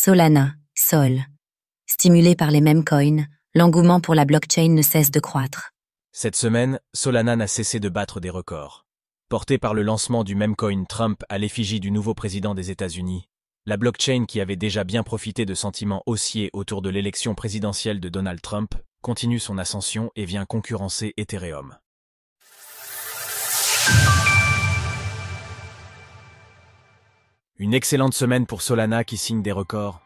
Solana, Sol. Stimulé par les mêmes coins, l'engouement pour la blockchain ne cesse de croître. Cette semaine, Solana n'a cessé de battre des records. Porté par le lancement du meme coin Trump à l'effigie du nouveau président des États-Unis, la blockchain qui avait déjà bien profité de sentiments haussiers autour de l'élection présidentielle de Donald Trump continue son ascension et vient concurrencer Ethereum. Une excellente semaine pour Solana qui signe des records.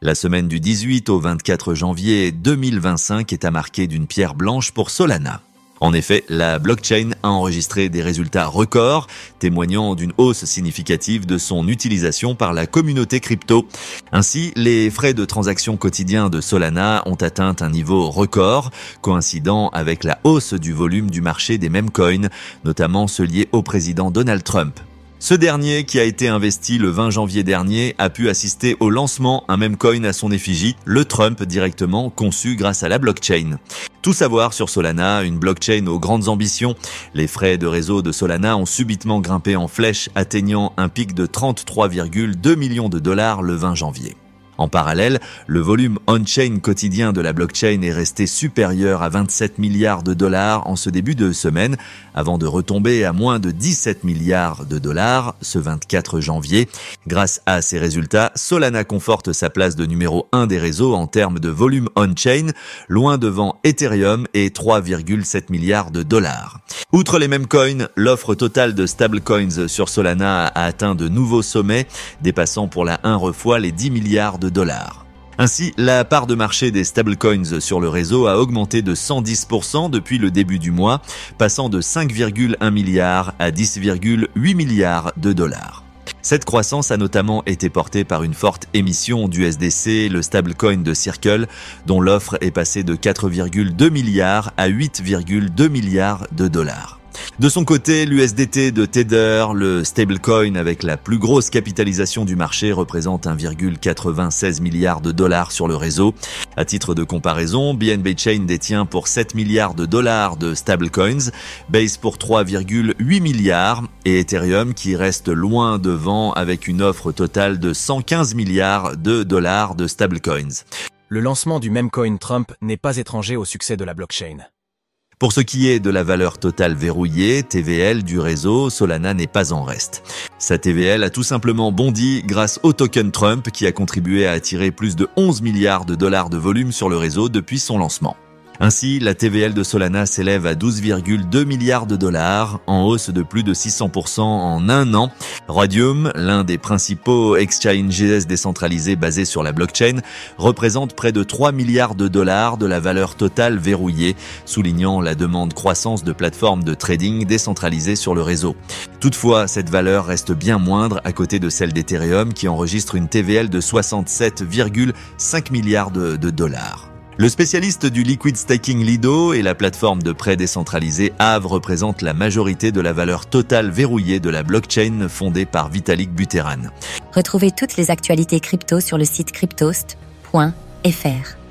La semaine du 18 au 24 janvier 2025 est à marquer d'une pierre blanche pour Solana. En effet, la blockchain a enregistré des résultats records, témoignant d'une hausse significative de son utilisation par la communauté crypto. Ainsi, les frais de transaction quotidiens de Solana ont atteint un niveau record, coïncidant avec la hausse du volume du marché des meme coins, notamment ceux liés au président Donald Trump. Ce dernier, qui a été investi le 20 janvier dernier, a pu assister au lancement d'un meme coin à son effigie, le Trump directement conçu grâce à la blockchain. Tout savoir sur Solana, une blockchain aux grandes ambitions. Les frais de réseau de Solana ont subitement grimpé en flèche, atteignant un pic de 33,2 millions de dollars le 20 janvier. En parallèle, le volume on-chain quotidien de la blockchain est resté supérieur à 27 milliards de dollars en ce début de semaine, avant de retomber à moins de 17 milliards de dollars ce 24 janvier. Grâce à ces résultats, Solana conforte sa place de numéro 1 des réseaux en termes de volume on-chain, loin devant Ethereum et 3,7 milliards de dollars. Outre les mêmes coins, l'offre totale de stablecoins sur Solana a atteint de nouveaux sommets, dépassant pour la 1 fois les 10 milliards de dollars. Ainsi, la part de marché des stablecoins sur le réseau a augmenté de 110% depuis le début du mois, passant de 5,1 milliards à 10,8 milliards de dollars. Cette croissance a notamment été portée par une forte émission d'USDC, le stablecoin de Circle, dont l'offre est passée de 4,2 milliards à 8,2 milliards de dollars. De son côté, l'USDT de Tether, le stablecoin avec la plus grosse capitalisation du marché, représente 1,96 milliard de dollars sur le réseau. À titre de comparaison, BNB Chain détient pour 7 milliards de dollars de stablecoins, Base pour 3,8 milliards et Ethereum qui reste loin devant avec une offre totale de 115 milliards de dollars de stablecoins. Le lancement du meme coin Trump n'est pas étranger au succès de la blockchain. Pour ce qui est de la valeur totale verrouillée, TVL, du réseau, Solana n'est pas en reste. Sa TVL a tout simplement bondi grâce au token Trump qui a contribué à attirer plus de 11 milliards de dollars de volume sur le réseau depuis son lancement. Ainsi, la TVL de Solana s'élève à 12,2 milliards de dollars, en hausse de plus de 600% en un an. Rhodium, l'un des principaux exchanges décentralisés basés sur la blockchain, représente près de 3 milliards de dollars de la valeur totale verrouillée, soulignant la demande croissance de plateformes de trading décentralisées sur le réseau. Toutefois, cette valeur reste bien moindre à côté de celle d'Ethereum qui enregistre une TVL de 67,5 milliards de dollars. Le spécialiste du liquid staking Lido et la plateforme de prêt décentralisé Aave représentent la majorité de la valeur totale verrouillée de la blockchain fondée par Vitalik Buterin. Retrouvez toutes les actualités crypto sur le site cryptost.fr.